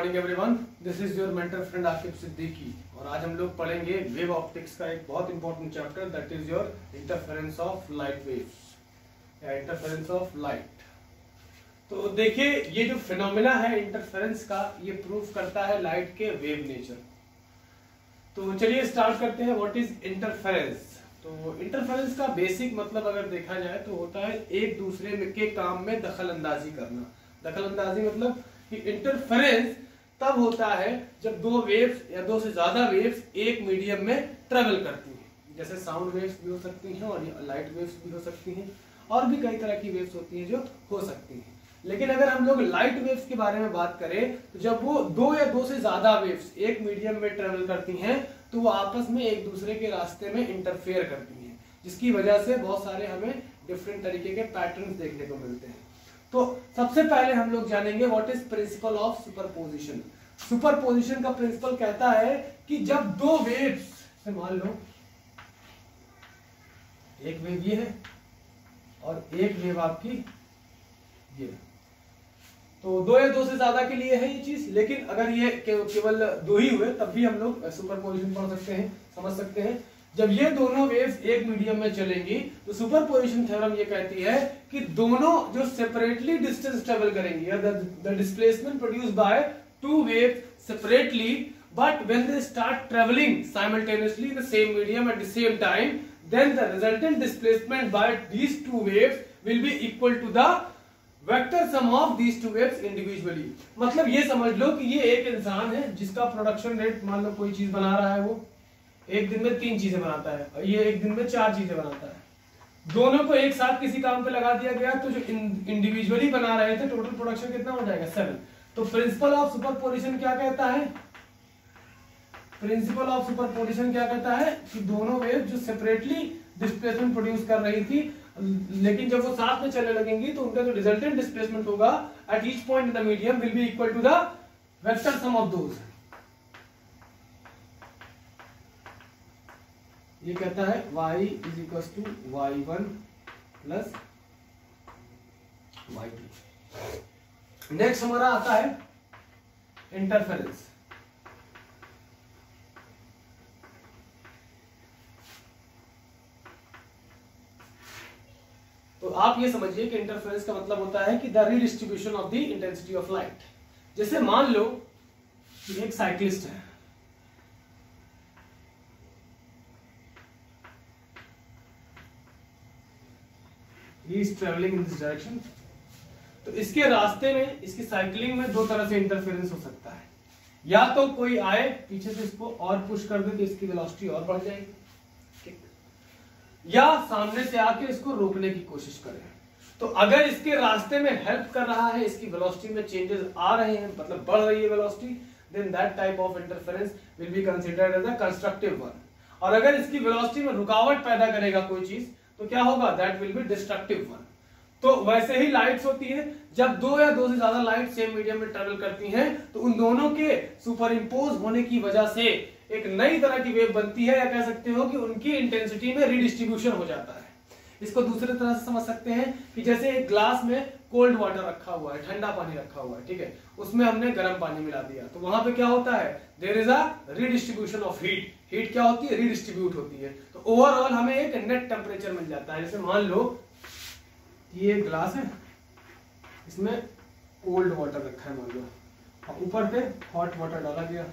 Morning everyone, this is your mentor friend Aqib Siddiqui और आज हम लोग पढ़ेंगे वेव ऑप्टिक्स का एक बहुत important chapter that is your interference of light waves या इंटरफेरेंस ऑफ लाइट। तो देखिए, ये जो फिनोमेना है इंटरफेरेंस का, ये प्रूफ करता है लाइट के वेव नेचर। तो चलिए स्टार्ट करते हैं। What is interference? तो इंटरफेरेंस का बेसिक मतलब अगर देखा जाए तो होता है एक दूसरे के काम में दखल अंदाजी करना। दखल अंदाजी मतलब कि इंटरफेरेंस तब होता है जब दो वेव्स या दो से ज्यादा वेव्स एक मीडियम में ट्रेवल करती हैं। जैसे साउंड वेव्स भी हो सकती हैं और लाइट वेव्स भी हो सकती हैं और भी कई तरह की वेव्स होती हैं जो हो सकती हैं। लेकिन अगर हम लोग लाइट वेव्स के बारे में बात करें तो जब वो दो या दो से ज्यादा वेव्स एक मीडियम में ट्रेवल करती हैं तो वो आपस में एक दूसरे के रास्ते में इंटरफेयर करती हैं, जिसकी वजह से बहुत सारे हमें डिफरेंट तरीके के पैटर्न्स देखने को मिलते हैं। तो सबसे पहले हम लोग जानेंगे what is principal of superposition. Superposition का प्रिंसिपल कहता है कि जब दो वेव्स से, मान लो एक वेव ये है और एक वेव आपकी ये, तो दो या दो से ज्यादा के लिए है ये चीज, लेकिन अगर ये केवल दो ही हुए तब भी हम लोग सुपरपोजिशन पढ़ सकते हैं, समझ सकते हैं। जब ये दोनों वेव्स एक मीडियम में चलेंगी तो सुपरपोजिशन थ्योरम ये कहती है कि दोनों जो सेपरेटली डिस्टेंस ट्रेवल करेंगी या the displacement produced by two waves separately, but when they start travelling simultaneously in the same medium at the same time, then the resultant displacement by these two waves will be equal to the vector sum of these two waves individually. मतलब ये समझ लो कि ये एक इंसान है जिसका production rate, मान लो कोई चीज बना रहा है, वो एक दिन में 3 चीजें बनाता है और ये एक दिन में 4 चीजें बनाता है। दोनों को एक साथ किसी काम पे लगा दिया गया तो जो इंडिविजुअली बना रहे थे टोटल प्रोडक्शन कितना हो जाएगा? 7। तो प्रिंसिपल ऑफ सुपरपोजिशन क्या कहता है? प्रिंसिपल ऑफ सुपरपोजिशन क्या कहता है कि दोनों वेव जो सेपरेटली डिस्प्लेसमेंट प्रोड्यूस कर रही थी, लेकिन जब वो साथ में चलने लगेंगी तो उनका जो रिजल्टेंट डिस्प्लेसमेंट होगा at each point in the medium will be equal to the vector sum of those. ये कहता है y is equal to y1 plus y2। Next हमारा आता है इंटरफेरेंस। तो आप ये समझिए कि इंटरफेरेंस का मतलब होता है कि the redistribution of the intensity of light. जैसे मान लो कि एक साइक्लिस्ट है, he is traveling in this direction, तो इसके रास्ते में, इसकी साइकिलिंग में दो तरह से इंटरफेरेंस हो सकता है। या तो कोई आए पीछे से इसको और पुश कर दे तो इसकी वेलोसिटी और बढ़ जाएगी, ठीक, या सामने से आके इसको रोकने की कोशिश करे। तो अगर इसके रास्ते में हेल्प कर रहा है, इसकी वेलोसिटी में चेंजेस आ रहे हैं, मतलब बढ़ रही है velocity, then that type of interference will be considered as a constructive one. और अगर इसकी वेलोसिटी में रुकावट पैदा करेगा कोई चीज तो क्या होगा? That will be destructive one. तो वैसे ही लाइट्स होती है, जब दो या दो से ज्यादा लाइट सेम मीडियम में ट्रेवल करती हैं तो उन दोनों के सुपर इम्पोज होने की वजह से एक नई तरह की वेव बनती है, या कह सकते हो कि उनकी इंटेंसिटी में रिडिस्ट्रीब्यूशन हो जाता है। इसको दूसरे तरह से समझ सकते हैं कि जैसे एक ग्लास में कोल्ड वाटर रखा हुआ है, ठंडा पानी रखा हुआ है, ठीक है, उसमें हमने गर्म पानी मिला दिया, तो वहां पे क्या होता है? There is a redistribution of heat. Heat क्या होती है? रिडिस्ट्रीब्यूट होती है। तो ओवरऑल हमें एक नेट टेम्परेचर मिल जाता है। जैसे मान लो ये ग्लास है, इसमें कोल्ड वाटर रखा है मान लो, और ऊपर पे हॉट वाटर डाला गया,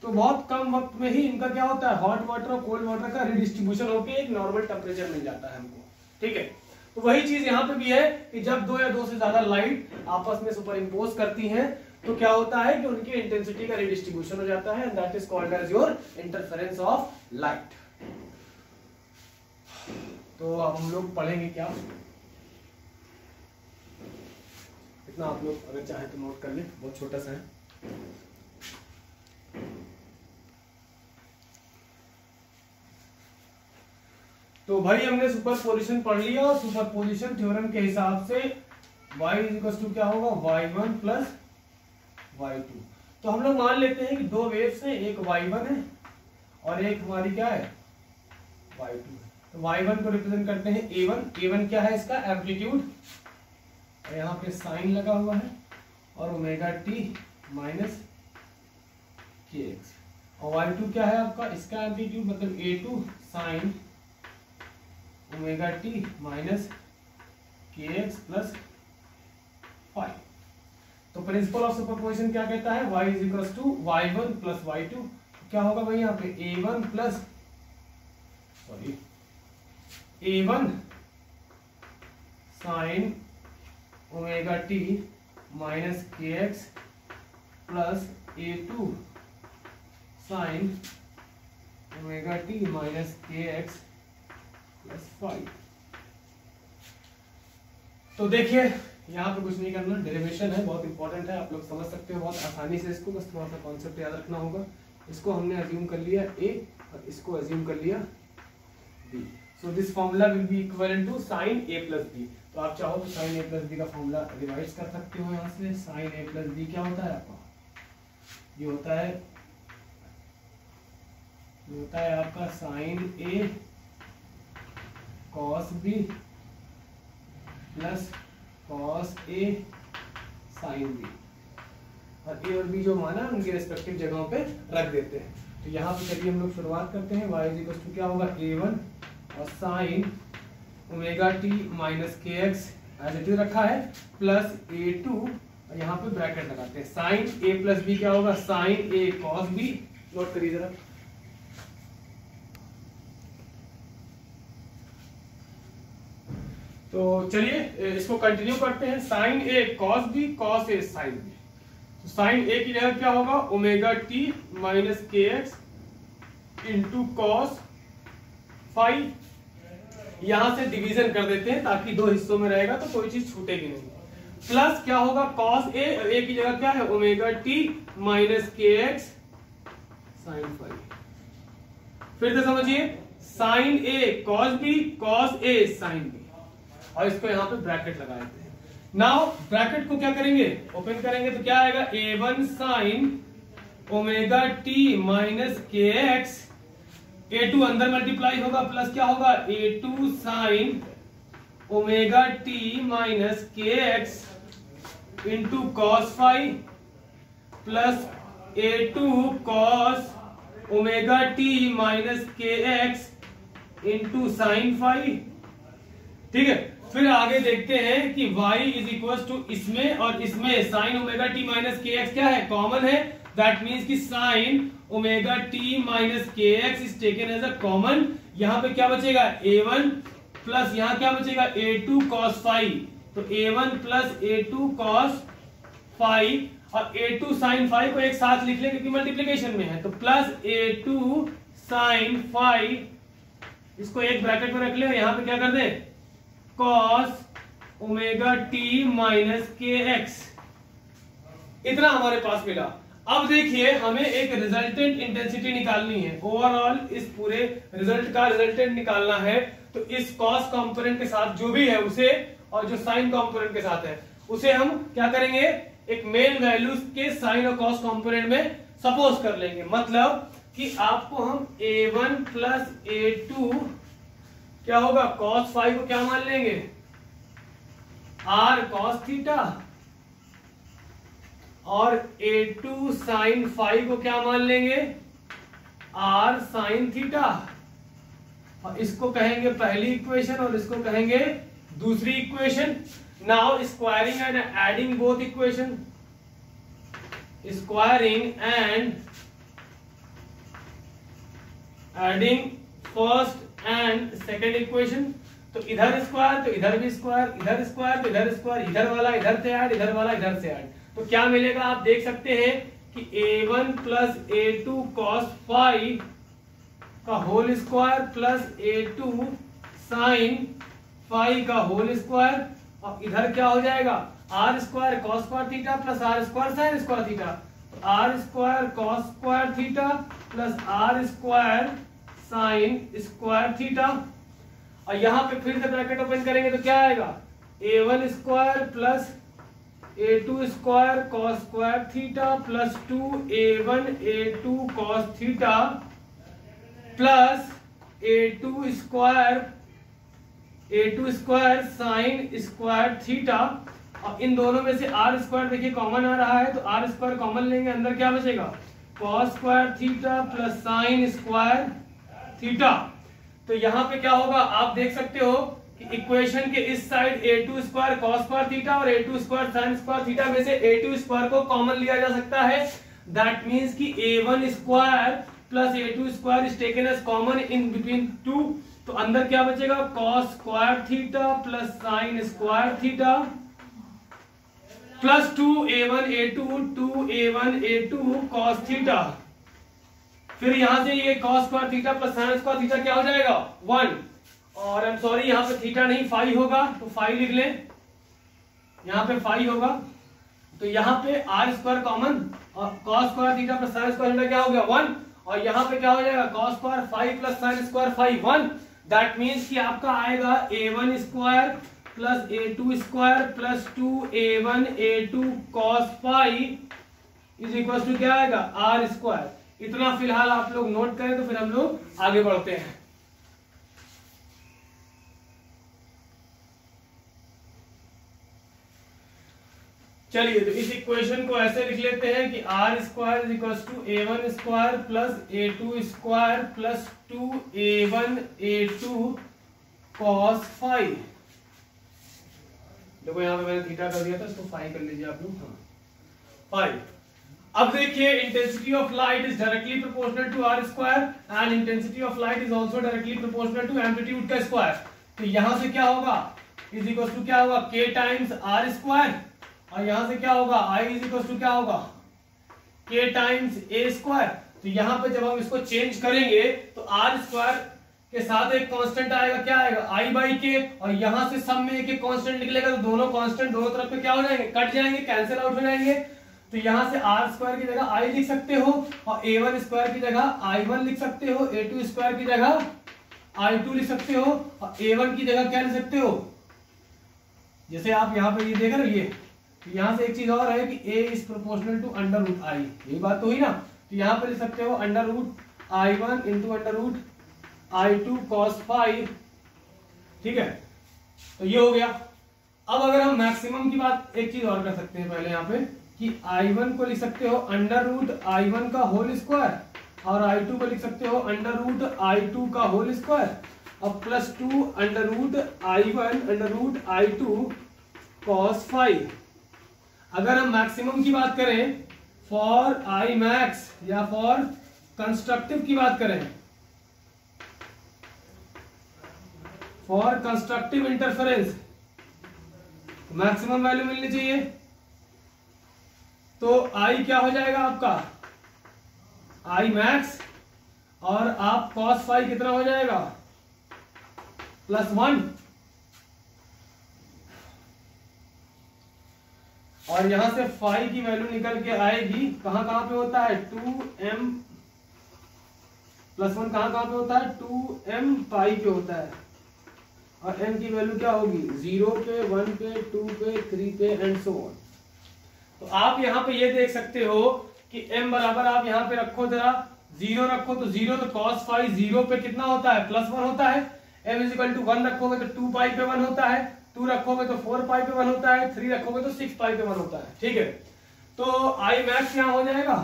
तो बहुत कम वक्त में ही इनका क्या होता है? हॉट वाटर और कोल्ड वाटर का रिडिस्ट्रीब्यूशन होकर एक नॉर्मल टेम्परेचर मिल जाता है हमको, ठीक है। तो वही चीज यहाँ पे भी है कि जब दो या दो से ज्यादा लाइट आपस में सुपर इम्पोज करती हैं तो क्या होता है कि उनकी इंटेंसिटी का रिडिस्ट्रीब्यूशन हो जाता है, that is called as your interference of light. तो अब हम लोग पढ़ेंगे क्या, इतना आप लोग अगर चाहे तो नोट कर ले, बहुत छोटा सा है। तो भाई हमने सुपरपोजिशन पढ़ लिया और सुपरपोजिशन थ्योरम के हिसाब से y इज इक्वल टू क्या होगा? y1 plus y2। तो हम लोग मान लेते हैं कि दो वेव्स हैं, एक y1 है और एक हमारी क्या है? y2। तो y1 को रिप्रेजेंट करते हैं a1। a1 क्या है? इसका एम्पलीट्यूड, यहाँ पे साइन लगा हुआ है, और ओमेगा t माइनस kx, और y2 क्या है आपका, इसका एम्पलीट्यूड मतलब a2 sine omega T minus kx plus five. तो प्रिंसिपल ऑफ सुपरपोजिशन क्या कहता है, y is equal to y1 plus y2, क्या होगा भाई यहाँ पे a1 plus a1 sine omega T minus kx plus a2 sine omega T minus kx plus 5। तो देखिए यहाँ पे कुछ नहीं करना, डेरिवेशन है, बहुत इंपॉर्टेंट है, आप लोग समझ सकते हो बहुत आसानी से इसको, बस थोड़ा सा कॉन्सेप्ट याद रखना होगा। इसको हमने अज्यूम कर लिया a और इसको अज्यूम कर लिया b, so this formula will be equivalent to sine a plus b। तो आप चाहो तो साइन a प्लस b का फॉर्मूला रिवाइज कर सकते हो यहाँ से। साइन a प्लस b क्या होता है आपका, ये होता है आपका sine a cos b plus cos a sine b, और a और b जो माना उनके रिस्पेक्टिव जगहों पे रख देते हैं। तो यहाँ पे चलिए हम लोग शुरुआत करते हैं। y इज इक्वल टू क्या होगा a1 और sine omega T minus kx as it is रखा है प्लस a2, और यहाँ पे ब्रैकेट लगाते हैं। साइन a प्लस b क्या होगा, sine a cos b, note करिए जरा। तो चलिए इसको कंटिन्यू करते हैं। Sine A cos B, cos A sine B. तो साइन ए की जगह क्या होगा, ओमेगा टी माइनस के एक्स इंटू कॉस फाइव। यहां से डिवीजन कर देते हैं ताकि दो हिस्सों में रहेगा तो कोई चीज छूटेगी नहीं। प्लस क्या होगा कॉस ए की जगह क्या है, ओमेगा टी माइनस के एक्स साइन फाइव। फिर से समझिए, sign A cos B, cos A sine B, और इसको यहां पे ब्रैकेट लगा देते हैं। नाउ ब्रैकेट को क्या करेंगे, ओपन करेंगे तो क्या आएगा, a1 sine omega T minus के एक्स, a2 अंदर मल्टीप्लाई होगा प्लस क्या होगा, a2 sine omega T minus के x into cos phi plus a2 cos omega T minus के एक्स इंटू साइन फाइव। ठीक है, फिर आगे देखते हैं कि y इज इक्वल टू इसमें और इसमें साइन ओमेगा टी माइनस के एक्स क्या है, कॉमन है। दैट मीन्स कि साइन ओमेगा टी माइनस के X is taken as a common. यहां पे क्या बचेगा, a1 प्लस यहां क्या बचेगा, a2 cos फाइव। तो a1 plus a2 cos five और a2 sin फाइव को एक साथ लिख ले क्योंकि मल्टीप्लीकेशन में है। तो प्लस a2 sin फाइव, इसको एक ब्रैकेट में रख ले और यहां पे क्या कर दे, cos ओमेगा टी माइनस के एक्स। इतना हमारे पास मिला। अब देखिए हमें एक रिजल्टेंट इंटेंसिटी निकालनी है, ओवरऑल इस पूरे रिजल्ट का रिजल्टेंट निकालना है। तो इस cos कंपोनेंट के साथ जो भी है उसे, और जो साइन कंपोनेंट के साथ है उसे हम क्या करेंगे, एक मेन वैल्यूज के साइन और cos कंपोनेंट में सपोज कर लेंगे। मतलब कि आपको हम a1 प्लस a2 क्या होगा, cos फाइव को क्या मान लेंगे, r cos थीटा, और a2 sin फाइव को क्या मान लेंगे, r sin थीटा, और इसको कहेंगे पहली इक्वेशन और इसको कहेंगे दूसरी equation. Now squaring and adding both equation, squaring and adding first and second equation. तो इधर स्क्वायर तो इधर भी स्क्वायर, इधर स्क्वायर तो इधर स्क्वायर, इधर वाला इधर से ऐड, इधर वाला इधर से ऐड। तो क्या मिलेगा, आप देख सकते हैं कि a1 plus a2 cos phi का whole square plus a2 sin phi का होल स्क्वायर, और इधर क्या हो जाएगा, r square cos square theta plus r square sin square theta. तो r square cos square theta plus r square sine square theta, और यहां पे फिर से ब्रैकेट ओपन करेंगे तो क्या आएगा, a1 square plus a2 square cos square theta plus 2a1 a2 cos theta plus a2 square sine square theta. और इन दोनों में से r स्क्वायर देखिए कॉमन आ रहा है तो r स्क्वायर कॉमन लेंगे, अंदर क्या बचेगा, cos square theta plus sine square theta. तो यहाँ पे क्या होगा, आप देख सकते हो कि इक्वेशन के इस side a2 square cos square theta और a2 square sine square theta में से a2 स्क्वायर को कॉमन लिया जा सकता है। दैट मींस कि a1 square plus a2 square is taken as common in between two. तो अंदर क्या बचेगा, cos square theta plus sine square theta plus 2a1 a2 cos theta. फिर यहां से ये cos square theta plus sine square theta क्या हो जाएगा 1, और आई एम सॉरी यहाँ पे थीटा नहीं फाई होगा तो फाई लिख लें, यहाँ पे फाई होगा। तो यहाँ पे आर स्क्वायर कॉमन और cos square theta plus sine square theta क्या हो गया 1, और यहाँ पे क्या हो जाएगा cos square phi plus sine square phi 1। That means कि आपका आएगा a1 square plus a2 square plus 2a1 a2 cos phi is equal to क्या आएगा आर स्क्वायर। इतना फिलहाल आप लोग नोट करें, तो फिर हम लोग आगे बढ़ते हैं। चलिए, तो इस इक्वेशन को ऐसे लिख लेते हैं कि R square is equal to a1 square plus a2 square plus 2a1 a2 cos phi. देखो यहाँ पे मैंने थीटा कर दिया था, इसको फाई कर लीजिए आप लोग। हाँ, फाई। अब देखिए, intensity of light is directly proportional to R square and intensity of light is also directly proportional to amplitude का स्क्वायर। तो यहां से क्या होगा इज इक्वल टू क्या होगा k टाइम्स आर स्क्वायर, और यहां से क्या होगा I इज इक्वल टू क्या होगा k टाइम्स a स्क्वायर। तो यहां पे जब हम इसको चेंज करेंगे तो आर स्क्वायर के साथ एक कांस्टेंट आएगा, क्या आएगा I बाई k, और यहां से सब में एक एक कांस्टेंट निकलेगा। तो दोनों कांस्टेंट दोनों तरफ पे क्या हो जाएंगे, कट जाएंगे, कैंसिल आउट हो जाएंगे। तो यहां से आर स्क्वायर की जगह I लिख सकते हो, और a1 स्क्वायर की जगह I1 लिख सकते हो, a2 स्क्वायर की जगह I2 लिख सकते हो, और a1 की जगह क्या लिख सकते हो, जैसे आप यहाँ पे ये देख रहे हो ये, तो यहां से एक चीज और है कि a is proportional to under root I, ये बात तो हुई ना। तो यहाँ पे लिख सकते हो under root I1 into under root I2 cos phi. ठीक है, तो ये हो गया। अब अगर हम मैक्सिमम की बात, एक चीज और कर सकते हैं पहले यहाँ पे कि I1 को लिख सकते हो अंडर रूट I1 का होल स्क्वायर, और I2 को लिख सकते हो अंडर रूट I2 का होल स्क्वायर, और plus 2 under root I1 under root I2 cos phi. अगर हम मैक्सिमम की बात करें फॉर I मैक्स या फॉर कंस्ट्रक्टिव की बात करें, for constructive interference maximum value मिलनी चाहिए। तो I क्या हो जाएगा आपका I मैक्स, और आप कॉस फाई कितना हो जाएगा +1, और यहां से फाई की वैल्यू निकल के आएगी, कहां कहां पे होता है 2m +1, कहां कहां पे होता है 2m पाई पे होता है, और m की वैल्यू क्या होगी 0 पे 1 पे 2 पे 3 पे एंड सो ऑन। तो आप यहाँ पे ये देख सकते हो कि m बराबर आप यहाँ पे रखो, जरा 0 रखो, तो 0 तो कॉस फाई 0 पे कितना होता है +1 होता है। m इज इक्वल टू 1 रखोगे तो 2 पाई पे 1 होता है, 2 रखोगे तो 4 पाई पे 1 होता है, 3 रखोगे तो 6 पाई पे 1 होता है। ठीक है, तो I मैक्स यहाँ हो जाएगा,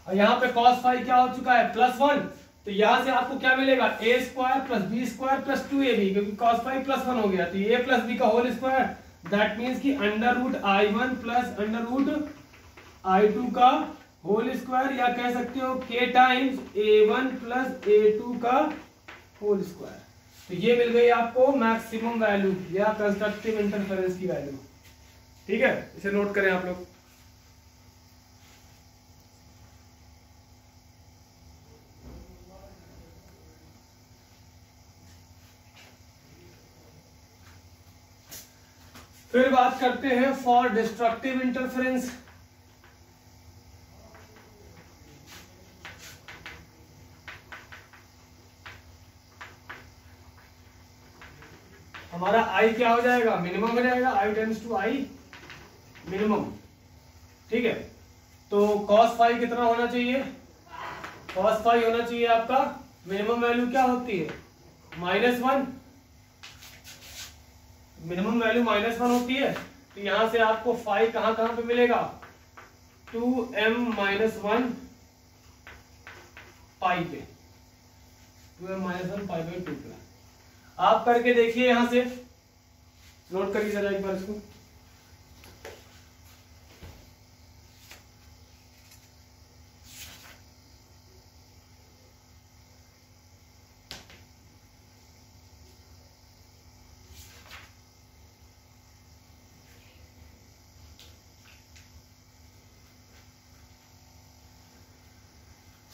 और यहाँ पे कॉस फाई क्या हो चुका है +1। तो यहां से आपको क्या मिलेगा a square plus b square plus 2ab, क्योंकि cos फाई +1 हो गया, तो a प्लस b का होल स्क्वायर। दैट मींस कि under root I1 plus under root I2 का होल स्क्वायर, या कह सकते हो k times a1 plus a2 का होल स्क्वायर। तो ये मिल गई आपको मैक्सिमम वैल्यू या कंस्ट्रक्टिव इंटरफेरेंस की वैल्यू। ठीक है, इसे नोट करें आप लोग। फिर बात करते हैं फॉर डिस्ट्रक्टिव इंटरफेरेंस। हमारा I क्या हो जाएगा मिनिमम हो जाएगा, I tends to I minimum. ठीक है, तो cos फाई कितना होना चाहिए, cos फाई होना चाहिए आपका मिनिमम वैल्यू क्या होती है -1, मिनिमम वैल्यू -1 होती है। तो यहां से आपको फाई कहां कहां पे मिलेगा, 2m-1 पाई पे, 2m-1 पाई पे 2 पे। आप करके देखिए, यहां से नोट करिए जरा एक बार इसको।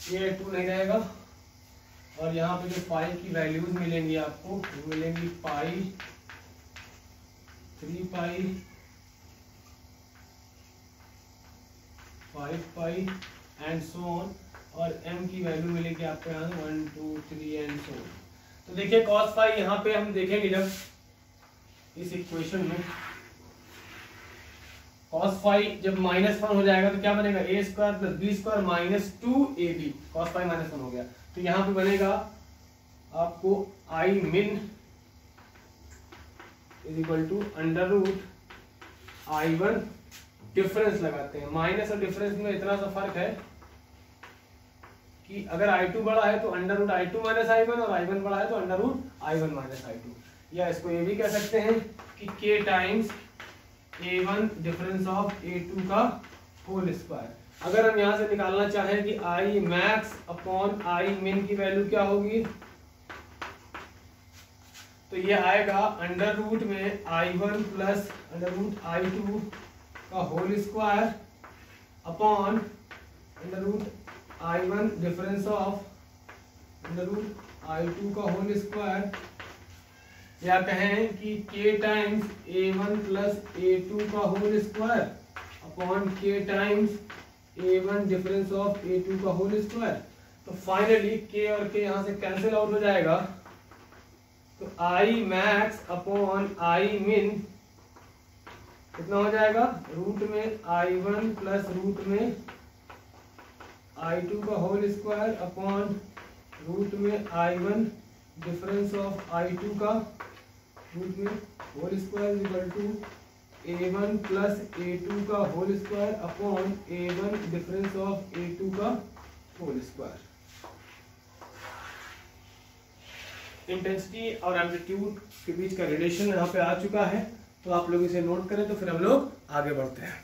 ये 2 नहीं रहेगा, और यहाँ पे जो पाई की वैल्यूज मिलेंगी आपको, वो मिलेंगी पाई, 3 पाई, 5 पाई एंड सो ऑन, और m की वैल्यू मिलेगी आपको यहाँ 1 2 3 एंड सो ऑन। तो देखिए cos फाई यहाँ पे हम देखेंगे जब इस इक्वेशन में cos फाई जब -1 हो जाएगा तो क्या बनेगा, a² + b² - 2ab, cos phi -1 हो गया। तो यहाँ पे बनेगा आपको I min = √I1, डिफरेंस लगाते हैं, माइनस और डिफरेंस में इतना सा फर्क है कि अगर I2 बड़ा है तो √I2 - I1, और I1 बड़ा है तो √I1 - I2, या इसको ये भी कह सकते हैं कि k times A1 difference of A2 का होल स्क्वायर। अगर हम यहां से निकालना चाहें कि I max upon I min की वैल्यू क्या होगी, तो ये आएगा √ में I1 प्लस √I2 का whole square upon √I1 difference of √I2 का होल स्क्वायर, या कहें कि k times A1 plus A2 का whole square upon k times A1 difference of A2 का होल स्क्वायर। तो फाइनली k और k यहां से कैंसिल आउट हो जाएगा, तो I max upon I min कितना हो जाएगा, √ में I1 प्लस √ में I2 का होल स्क्वायर अपॉन √ में I1 डिफरेंस ऑफ I2 का √ में whole square = A1 plus A2 का whole square upon A1 difference of A2 का होल स्क्वायर। इंटेंसिटी और एम्पलीट्यूड के बीच का रिलेशन यहाँ पे आ चुका है, तो आप लोग इसे नोट करें तो फिर हम लोग आगे बढ़ते हैं।